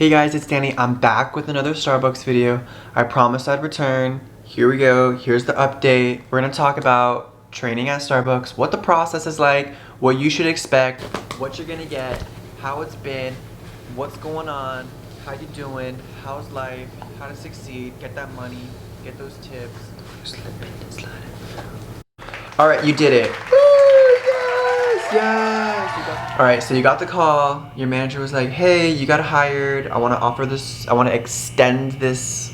Hey guys, it's Danny. I'm back with another Starbucks video. I promised I'd return. Here we go. Here's the update. We're gonna talk about training at Starbucks, what the process is like, what you should expect, what you're gonna get, how it's been, what's going on, how you doing, how's life, how to succeed, get that money, get those tips. Alright, you did it. Yes! Alright, so you got the call. Your manager was like, hey, you got hired. I want to extend this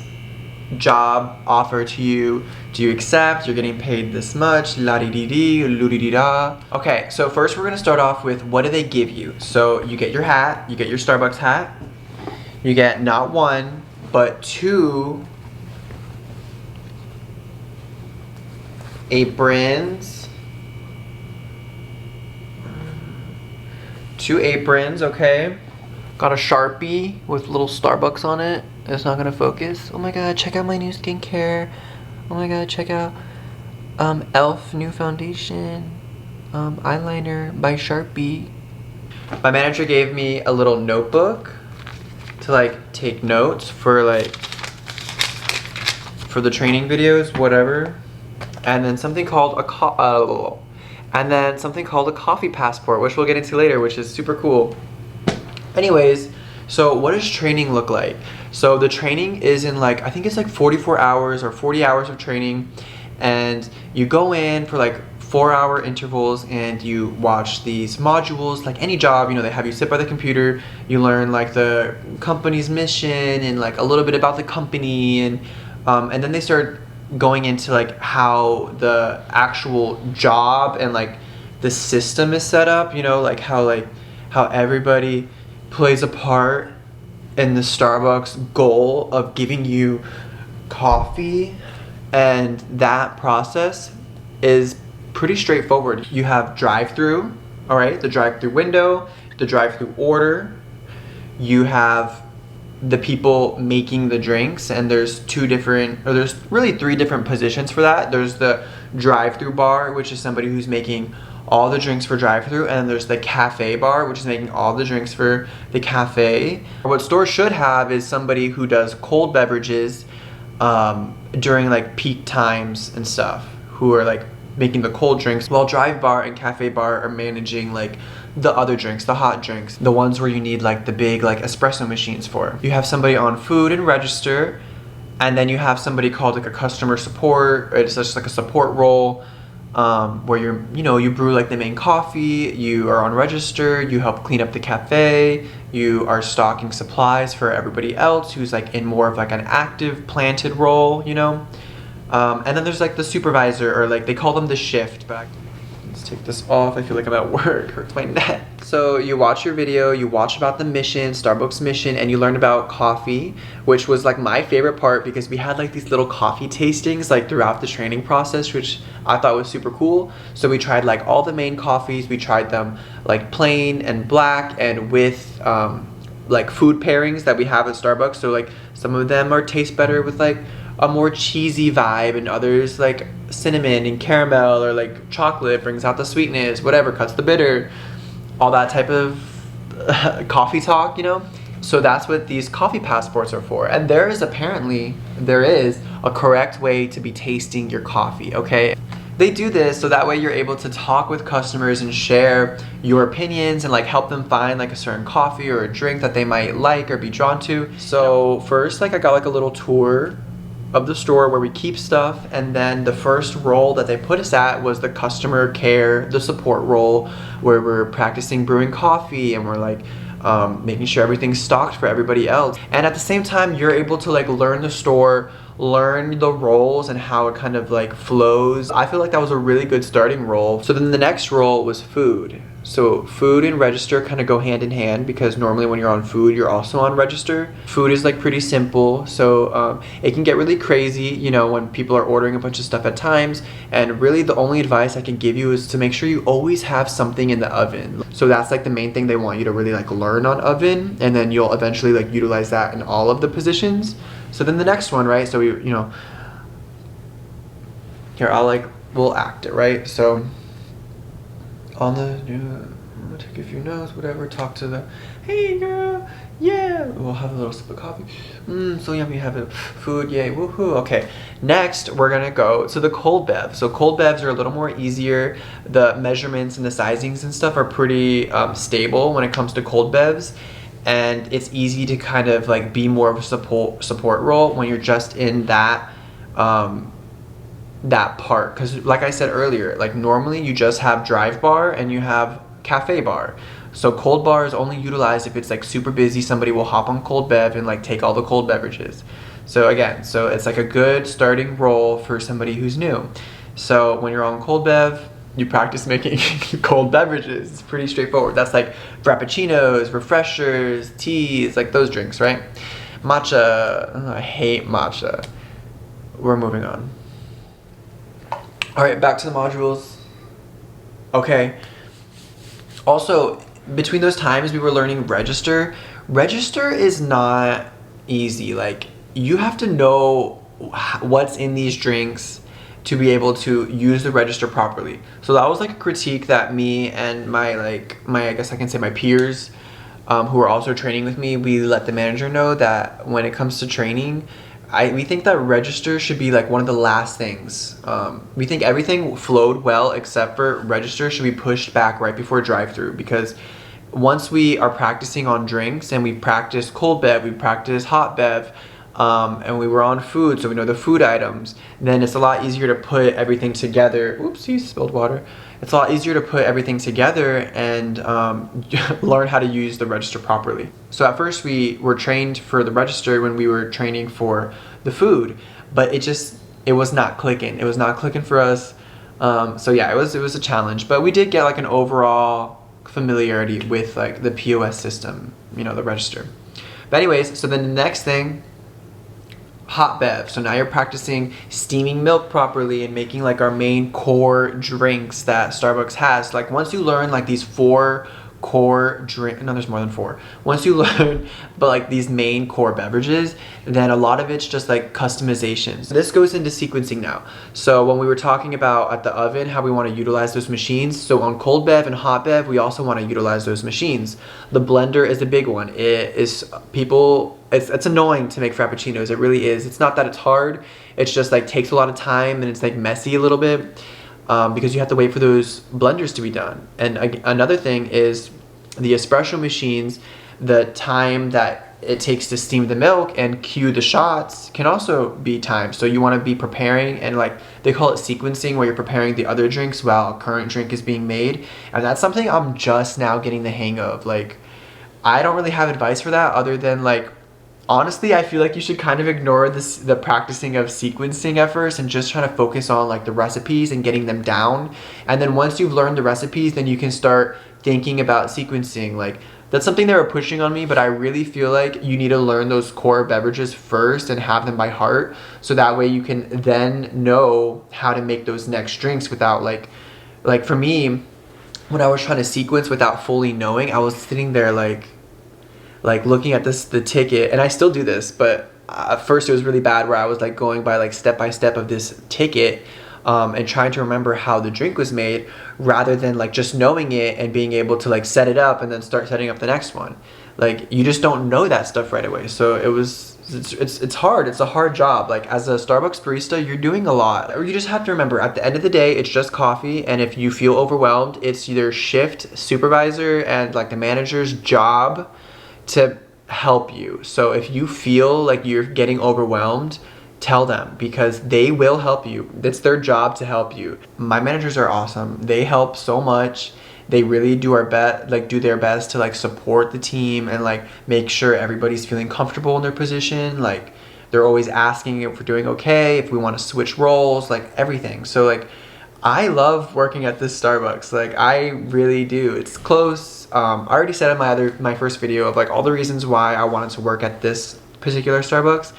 job offer to you. Do you accept? You're getting paid this much. La-di-di-di, lu-di-di-da. Okay, so first we're going to start off with what do they give you? So you get your hat. You get your Starbucks hat. You get not one, but two aprons. 2 aprons, okay. Got a Sharpie with little Starbucks on it. It's not gonna focus. Oh my god, check out my new skincare. Oh my god, check out e.l.f. new foundation. Eyeliner by Sharpie. My manager gave me a little notebook to like take notes for the training videos, whatever. And then something called a coffee passport, which we'll get into later, which is super cool. Anyways, so what does training look like? So the training is in like, I think it's like 44 hours or 40 hours of training, and you go in for like 4-hour intervals and you watch these modules. Like any job, you know, they have you sit by the computer, you learn like the company's mission and like a little bit about the company, and then they start going into like how the actual job and like the system is set up, you know, like how everybody plays a part in the Starbucks goal of giving you coffee. And that process is pretty straightforward. You have drive-through, all right, the drive-through window, the drive-through order. You have the people making the drinks, and there's there's really 3 different positions for that. There's the drive-through bar, which is somebody who's making all the drinks for drive-through, and then there's the cafe bar, which is making all the drinks for the cafe. What stores should have is somebody who does cold beverages during like peak times and stuff, who are like making the cold drinks, while drive bar and cafe bar are managing like the other drinks, the hot drinks, the ones where you need like the big like espresso machines for. You have somebody on food and register, and then you have somebody called like a customer support. It's just like a support role where you brew like the main coffee, you are on register, you help clean up the cafe, you are stocking supplies for everybody else who's like in more of like an active planted role, you know. And then there's like the supervisor, or like they call them the shift. Let's take this off. I feel like I'm at work. Hurts my neck. So you watch your video, you watch about the mission, Starbucks mission, and you learn about coffee, which was like my favorite part because we had like these little coffee tastings like throughout the training process, which I thought was super cool. So we tried like all the main coffees. We tried them like plain and black and with like food pairings that we have at Starbucks. So like some of them taste better with like a more cheesy vibe, and others like cinnamon and caramel, or like chocolate brings out the sweetness, whatever, cuts the bitter, all that type of coffee talk, you know. So that's what these coffee passports are for. And there is a correct way to be tasting your coffee, okay? They do this so that way you're able to talk with customers and share your opinions and like help them find like a certain coffee or a drink that they might like or be drawn to. So first, like I got like a little tour of the store where we keep stuff, and then the first role that they put us at was the customer care, the support role, where we're practicing brewing coffee and we're like making sure everything's stocked for everybody else. And at the same time, you're able to like learn the store, learn the roles and how it kind of like flows. I feel like that was a really good starting role. So then the next role was food. So food and register kind of go hand in hand, because normally when you're on food, you're also on register. Food is like pretty simple, so it can get really crazy, you know, when people are ordering a bunch of stuff at times. And really the only advice I can give you is to make sure you always have something in the oven. So that's like the main thing they want you to really like learn on oven, and then you'll eventually like utilize that in all of the positions. So then the next one, right? So you know, here we'll act it, right? So on the I'm gonna take a few notes, whatever, talk to the, hey girl, yeah, we'll have a little sip of coffee. So yummy, have a food, yay, woohoo. Okay, next we're gonna go to the cold bev. So cold bevs are a little more easier. The measurements and the sizings and stuff are pretty stable when it comes to cold bevs. And it's easy to kind of like be more of a support role when you're just in that that part, because like I said earlier, like normally you just have drive bar and you have cafe bar. So cold bar is only utilized if it's like super busy, somebody will hop on cold bev and like take all the cold beverages. So again, so it's like a good starting role for somebody who's new. So when you're on cold bev, you practice making cold beverages. It's pretty straightforward. That's like frappuccinos, refreshers, teas, like those drinks, right? Matcha, oh, I hate matcha. We're moving on. All right, back to the modules. Okay. Also, between those times we were learning register. Register is not easy. Like, you have to know what's in these drinks to be able to use the register properly. So that was like a critique that me and my I guess I can say my peers who are also training with me, we let the manager know that when it comes to training, we think that register should be like one of the last things. We think everything flowed well except for register should be pushed back right before drive-through, because once we are practicing on drinks and we practice cold bev, we practice hot bev, and we were on food, so we know the food items, then it's a lot easier to put everything together. Oopsie, spilled water. It's a lot easier to put everything together and learn how to use the register properly. So at first we were trained for the register when we were training for the food, but it was not clicking. It was not clicking for us. So yeah, it was a challenge, but we did get like an overall familiarity with like the POS system, you know, the register. But anyways, so then the next thing, hot bev. So now you're practicing steaming milk properly and making like our main core drinks that Starbucks has. Like once you learn like these 4 core drink, no, there's more than 4. Once you learn but like these main core beverages, then a lot of it's just like customizations. This goes into sequencing now. So when we were talking about at the oven how we want to utilize those machines, so on cold bev and hot bev we also want to utilize those machines. The blender is a big one. It's annoying to make frappuccinos. It really is. It's not that it's hard, it's just like takes a lot of time and it's like messy a little bit. Because you have to wait for those blenders to be done. And another thing is the espresso machines, the time that it takes to steam the milk and cue the shots can also be timed. So you want to be preparing, and like they call it sequencing, where you're preparing the other drinks while a current drink is being made. And that's something I'm just now getting the hang of. Like, I don't really have advice for that other than like, honestly, I feel like you should kind of ignore the practicing of sequencing at first and just try to focus on like the recipes and getting them down. And then once you've learned the recipes, then you can start thinking about sequencing. Like, that's something they were pushing on me, but I really feel like you need to learn those core beverages first and have them by heart, so that way you can then know how to make those next drinks without like for me, when I was trying to sequence without fully knowing, I was sitting there like looking at the ticket, and I still do this, but at first it was really bad where I was like going by like step by step of this ticket and trying to remember how the drink was made, rather than like just knowing it and being able to like set it up and then start setting up the next one. Like, you just don't know that stuff right away. So it's hard. It's a hard job. Like, as a Starbucks barista, you're doing a lot. Or you just have to remember, at the end of the day, it's just coffee, and if you feel overwhelmed, it's either shift supervisor and like the manager's job to help you. So if you feel like you're getting overwhelmed, tell them, because they will help you. It's their job to help you. My managers are awesome. They help so much. They really do their best to like support the team and like make sure everybody's feeling comfortable in their position. Like, they're always asking if we're doing okay, if we want to switch roles, like everything. So like, I love working at this Starbucks. Like, I really do. It's close. I already said in my first video of like all the reasons why I wanted to work at this particular Starbucks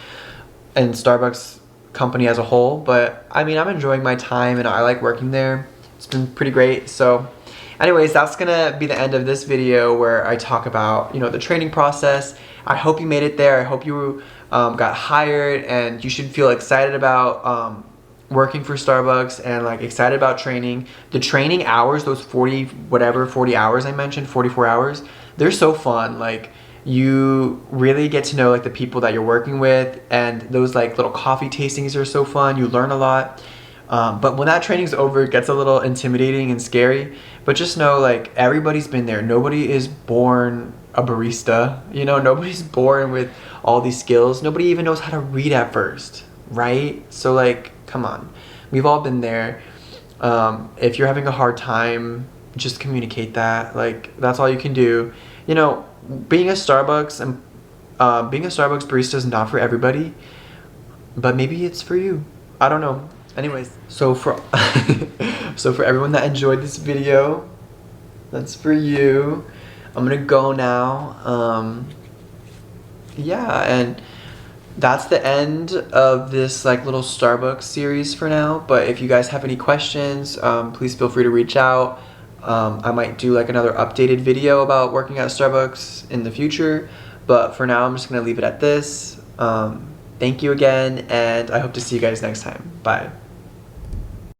and Starbucks company as a whole, but I mean, I'm enjoying my time and I like working there. It's been pretty great. So anyways, that's gonna be the end of this video where I talk about, you know, the training process. I hope you made it there. I hope you got hired, and you should feel excited about working for Starbucks and like excited about training. The training hours, those 40 hours I mentioned, 44 hours, they're so fun. Like you really get to know like the people that you're working with, and those like little coffee tastings are so fun. You learn a lot. But when that training's over, it gets a little intimidating and scary. But just know, like, everybody's been there. Nobody is born a barista. You know, nobody's born with all these skills. Nobody even knows how to read at first, right? So, like, come on. We've all been there. If you're having a hard time, just communicate that. Like, that's all you can do. You know, being a Starbucks barista is not for everybody, but maybe it's for you. I don't know. Anyways, so for everyone that enjoyed this video, that's for you. I'm gonna go now. Yeah, and that's the end of this like little Starbucks series for now. But if you guys have any questions, please feel free to reach out. I might do like another updated video about working at Starbucks in the future. But for now, I'm just gonna leave it at this. Thank you again, and I hope to see you guys next time. Bye.